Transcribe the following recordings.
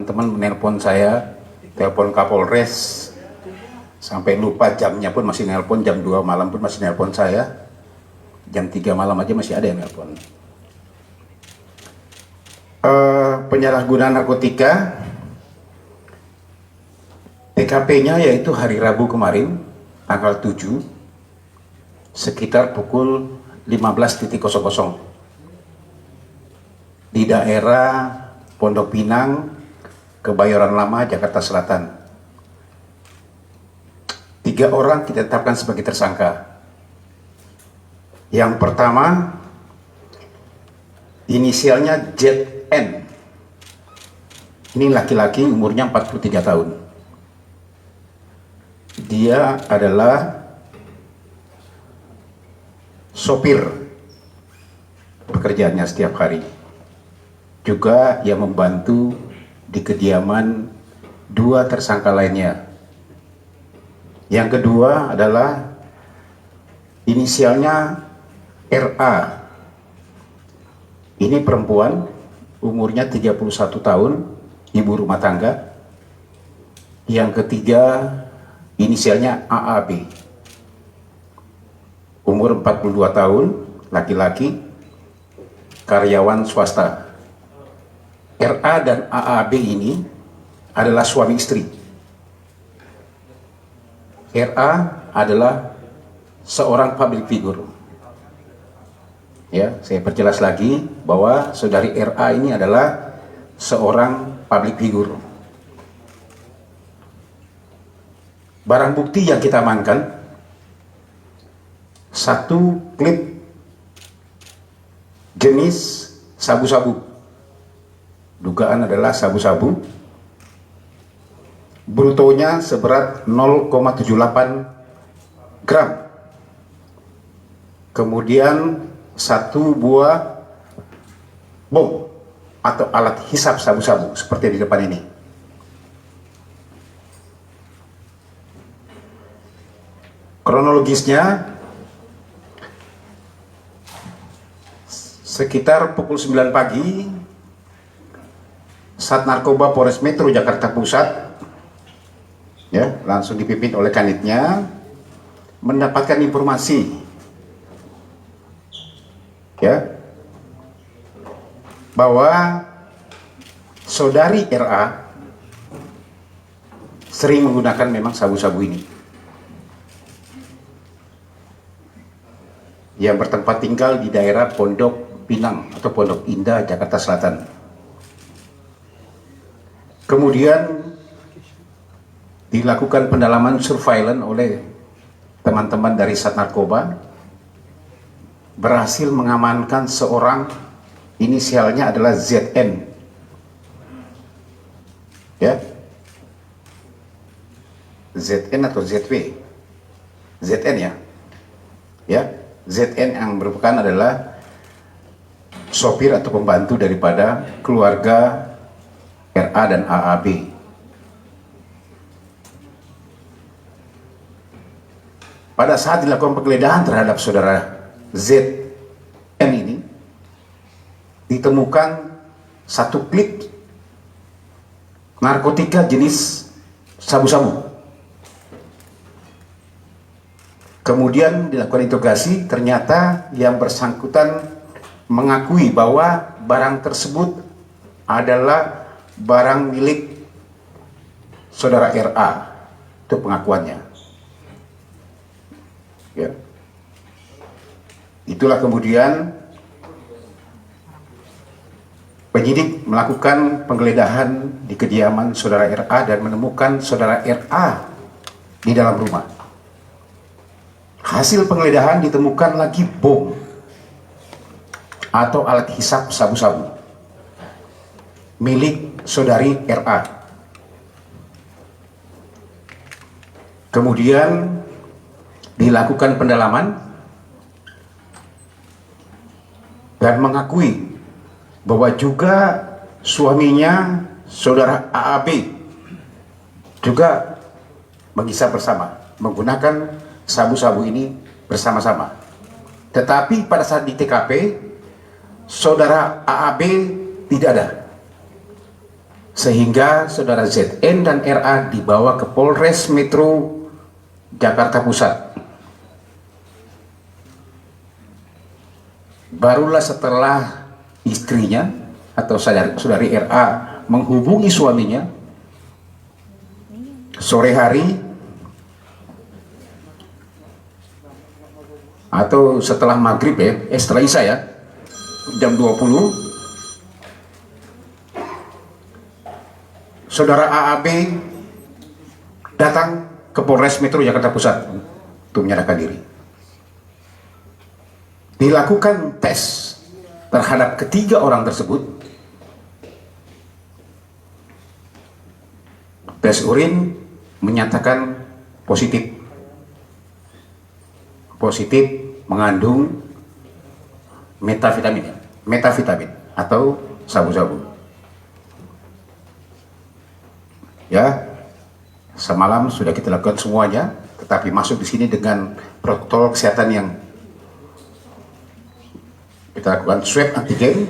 teman-teman menelpon saya, telepon Kapolres, sampai lupa jamnya pun masih nelpon, jam 2 malam pun masih nelpon saya, jam 3 malam aja masih ada yang nelpon. Penyalahgunaan narkotika, TKP-nya yaitu hari Rabu kemarin, tanggal 7, sekitar pukul 15.00 di daerah Pondok Pinang, Kebayoran Lama, Jakarta Selatan. 3 orang kita tetapkan sebagai tersangka. Yang pertama, inisialnya ZN. Ini laki-laki, umurnya 43 tahun. Dia adalah sopir, pekerjaannya setiap hari. Juga yang membantu di kediaman 2 tersangka lainnya. Yang kedua adalah inisialnya RA. Ini perempuan, umurnya 31 tahun, ibu rumah tangga. Yang ketiga inisialnya AAB, umur 42 tahun, laki-laki, karyawan swasta. RA dan AAB ini adalah suami istri. RA adalah seorang public figure. Ya, saya perjelas lagi bahwa saudari RA ini adalah seorang public figure. Barang bukti yang kita amankan, 1 klip jenis sabu-sabu. Dugaan adalah sabu-sabu, brutonya seberat 0,78 gram. Kemudian 1 buah bom atau alat hisap sabu-sabu seperti di depan ini. Kronologisnya, sekitar pukul 9 pagi, Sat Narkoba Polres Metro Jakarta Pusat, ya, langsung dipimpin oleh kanitnya, mendapatkan informasi, ya, bahwa saudari RA sering menggunakan memang sabu-sabu ini, yang bertempat tinggal di daerah Pondok Pinang atau Pondok Indah, Jakarta Selatan. Kemudian dilakukan pendalaman surveillance oleh teman-teman dari Sat Narkoba, berhasil mengamankan seorang, inisialnya adalah ZN. Ya, ZN atau ZW? ZN ya. Ya, ZN yang merupakan adalah sopir atau pembantu daripada keluarga RA dan AAB. Pada saat dilakukan penggeledahan terhadap saudara ZN ini, ditemukan 1 klip narkotika jenis sabu-sabu. Kemudian dilakukan interogasi, ternyata yang bersangkutan mengakui bahwa barang tersebut adalah barang milik saudara RA. Itu pengakuannya. Ya. Itulah kemudian penyidik melakukan penggeledahan di kediaman saudara RA dan menemukan saudara RA di dalam rumah. Hasil penggeledahan ditemukan lagi bom atau alat hisap sabu-sabu milik saudari RA. Kemudian dilakukan pendalaman dan mengakui bahwa juga suaminya saudara AAB juga menghisap bersama, menggunakan sabu-sabu ini bersama-sama. Tetapi pada saat di TKP, saudara AAB tidak ada. Sehingga saudara ZN dan RA dibawa ke Polres Metro Jakarta Pusat. Barulah setelah istrinya atau saudari RA menghubungi suaminya sore hari atau setelah maghrib setelah isya jam 20, saudara AAB datang ke Polres Metro Jakarta Pusat untuk menyerahkan diri. Dilakukan tes terhadap ketiga orang tersebut. Tes urin menyatakan positif mengandung metavitamin atau sabu-sabu. Ya, semalam sudah kita lakukan semuanya, tetapi masuk di sini dengan protokol kesehatan yang kita lakukan swab antigen,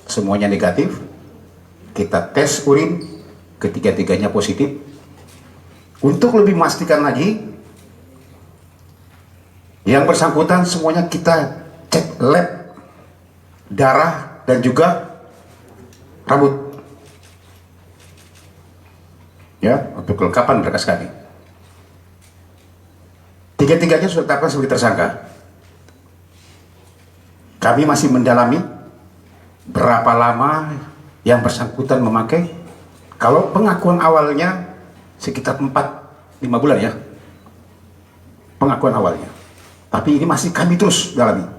semuanya negatif. Kita tes urin, ketiga-tiganya positif. Untuk lebih memastikan lagi, yang bersangkutan semuanya kita cek lab, darah dan juga rambut. Ya, untuk kelengkapan berkas kami. Tiga-tiganya sudah ditetapkan sebagai tersangka. Kami masih mendalami berapa lama yang bersangkutan memakai. Kalau pengakuan awalnya sekitar 4-5 bulan ya, pengakuan awalnya. Tapi ini masih kami terus dalami.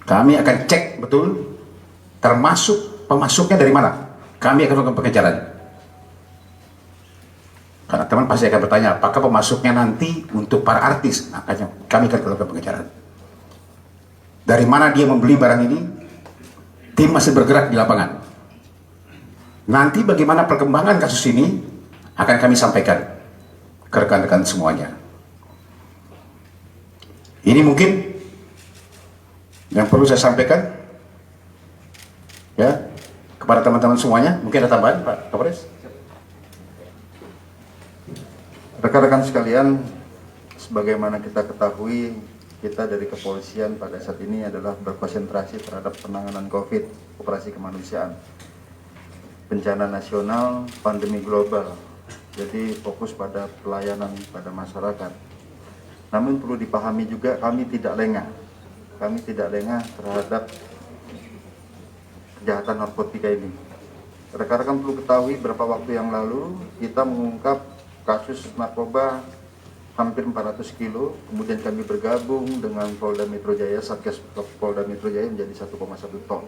Kami akan cek betul, termasuk pemasuknya dari mana. Kami akan melakukan pengejaran. Karena teman pasti akan bertanya, apakah pemasuknya nanti untuk para artis? Makanya kami akan melakukan pengejaran. Dari mana dia membeli barang ini? Tim masih bergerak di lapangan. Nanti bagaimana perkembangan kasus ini akan kami sampaikan ke rekan-rekan semuanya. Ini mungkin yang perlu saya sampaikan ya kepada teman-teman semuanya. Mungkin ada tambahan, Pak Kapolres? Rekan-rekan sekalian, sebagaimana kita ketahui, kita dari kepolisian pada saat ini adalah berkonsentrasi terhadap penanganan COVID, operasi kemanusiaan, bencana nasional, pandemi global. Jadi fokus pada pelayanan pada masyarakat. Namun perlu dipahami juga kami tidak lengah. Kami tidak lengah terhadap kejahatan narkotika ini. Rekan-rekan perlu ketahui beberapa waktu yang lalu kita mengungkap kasus narkoba hampir 400 kilo, kemudian kami bergabung dengan Polda Metro Jaya, Satgas Polda Metro Jaya menjadi 1,1 ton.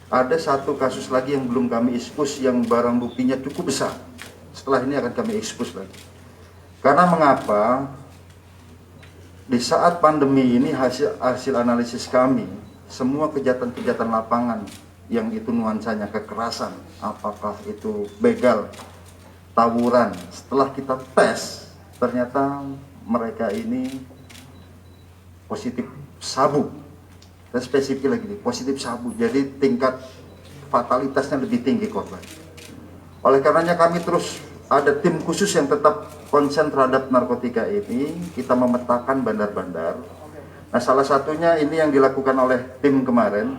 Ada satu kasus lagi yang belum kami ekspos yang barang buktinya cukup besar. Setelah ini akan kami ekspos lagi. Karena mengapa? Di saat pandemi ini hasil analisis kami, semua kejahatan-kejahatan lapangan yang itu nuansanya kekerasan, apakah itu begal, tawuran, setelah kita tes, ternyata mereka ini positif sabu. Dan spesifik lagi, positif sabu. Jadi tingkat fatalitasnya lebih tinggi korban. Oleh karenanya kami terus ada tim khusus yang tetap konsen terhadap narkotika ini. Kita memetakan bandar-bandar. Nah, salah satunya ini yang dilakukan oleh tim kemarin.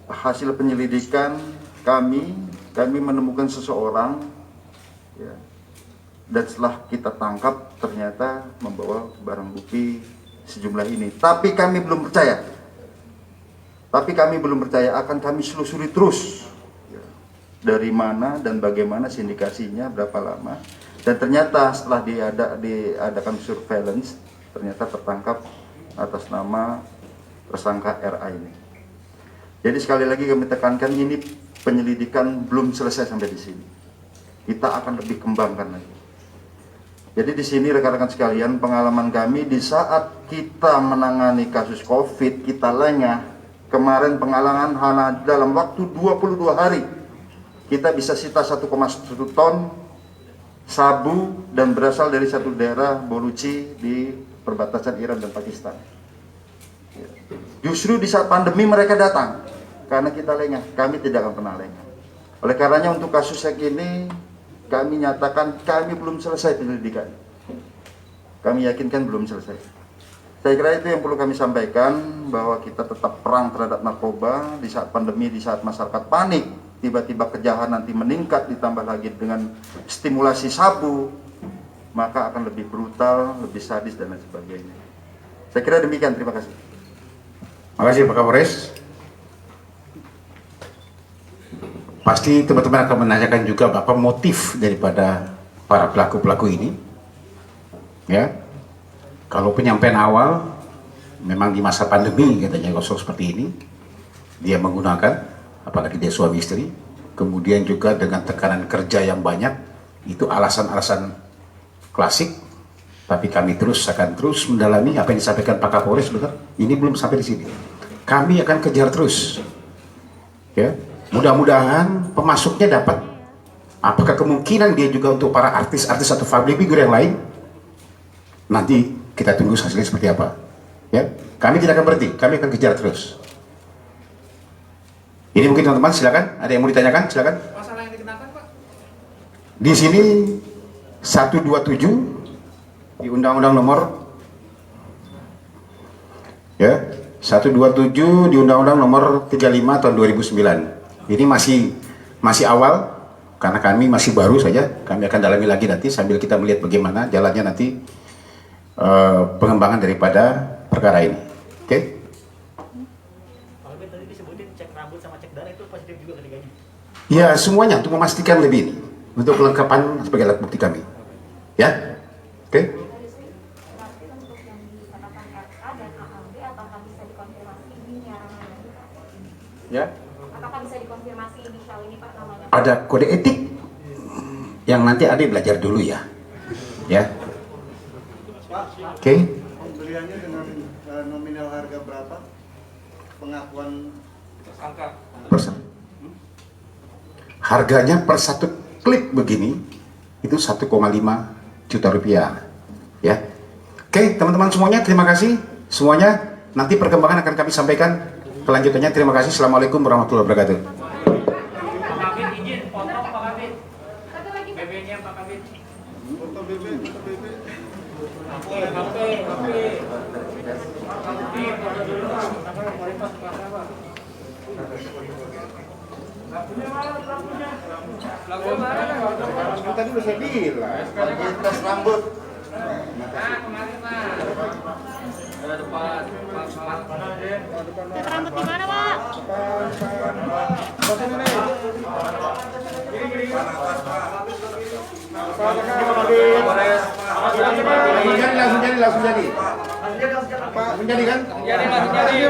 Hasil penyelidikan kami menemukan seseorang ya, dan setelah kita tangkap ternyata membawa barang bukti sejumlah ini. Tapi kami belum percaya. Akan kami selusuri terus ya, dari mana dan bagaimana sindikasinya, berapa lama. Dan ternyata setelah diadakan surveillance, ternyata tertangkap atas nama tersangka RA ini. Jadi sekali lagi kami tekankan, ini penyelidikan belum selesai sampai di sini. Kita akan lebih kembangkan lagi. Jadi di sini rekan-rekan sekalian, pengalaman kami di saat kita menangani kasus COVID, kita lengah. Kemarin pengalaman hanya dalam waktu 22 hari, kita bisa sita 1,1 ton sabu dan berasal dari satu daerah Boluchi di perbatasan Iran dan Pakistan. Justru di saat pandemi mereka datang. karena kita lengah. Kami tidak akan pernah lengah. Oleh karenanya untuk kasus yang ini kami nyatakan kami belum selesai penyelidikan. Kami yakinkan belum selesai. Saya kira itu yang perlu kami sampaikan, bahwa kita tetap perang terhadap narkoba di saat pandemi, di saat masyarakat panik, tiba-tiba kejahatan nanti meningkat, ditambah lagi dengan stimulasi sabu, maka akan lebih brutal, lebih sadis dan lain sebagainya. Saya kira demikian, terima kasih. Terima kasih Pak Kapolres. Pasti teman-teman akan menanyakan juga apa motif daripada para pelaku-pelaku ini. Ya, kalau penyampaian awal memang di masa pandemi katanya kosong seperti ini, dia menggunakan, apalagi dia suami istri, kemudian juga dengan tekanan kerja yang banyak, itu alasan-alasan klasik. Tapi kami akan terus mendalami apa yang disampaikan Pak Kapolres, betul? Ini belum sampai di sini. Kami akan kejar terus. Ya, mudah-mudahan pemasuknya dapat. Apakah kemungkinan dia juga untuk para artis-artis atau public figure yang lain? Nanti kita tunggu hasilnya seperti apa. Ya, kami tidak akan berhenti, kami akan kejar terus. Ini mungkin teman-teman, silakan. Ada yang mau ditanyakan? Silakan. Masalah yang dikenakan, Pak? Di sini 127 di Undang-Undang Nomor 127 di Undang-Undang Nomor 35 tahun 2009. Ini masih awal karena kami masih baru saja. Kami akan dalami lagi nanti sambil kita melihat bagaimana jalannya nanti pengembangan daripada perkara ini. Oke? Kalau tadi disebutin cek rambut sama cek darah itu positif juga ketiganya. Ya, semuanya untuk memastikan lebih ini, untuk kelengkapan sebagai alat bukti kami. Ya? Oke? Ya? Apakah bisa dikonfirmasi inisial ini Pak namanya? Ada kode etik yang nanti adik belajar dulu ya. Ya? Oke? Pembeliannya dengan nominal harga berapa? Pengakuan Tersangka. Harganya per satu klip begini itu 1,5 juta rupiah. Ya. Oke, teman-teman semuanya, terima kasih semuanya. Nanti perkembangan akan kami sampaikan kelanjutannya. Terima kasih. Assalamualaikum warahmatullahi wabarakatuh. Pak Kabit izin potong Pak Kabit. BB-nya Pak Kabit. foto BB, foto BB. HP. Ini foto dulu Pak. Apa kualitas Pak? Lagu mana? Tadi udah saya bilang. Kualitas rambut. Kemarin Pak. Ada depan. Cek rambut di mana Pak? Langsung jadi. Pak, menjadi kan? Jadi langsung jadi.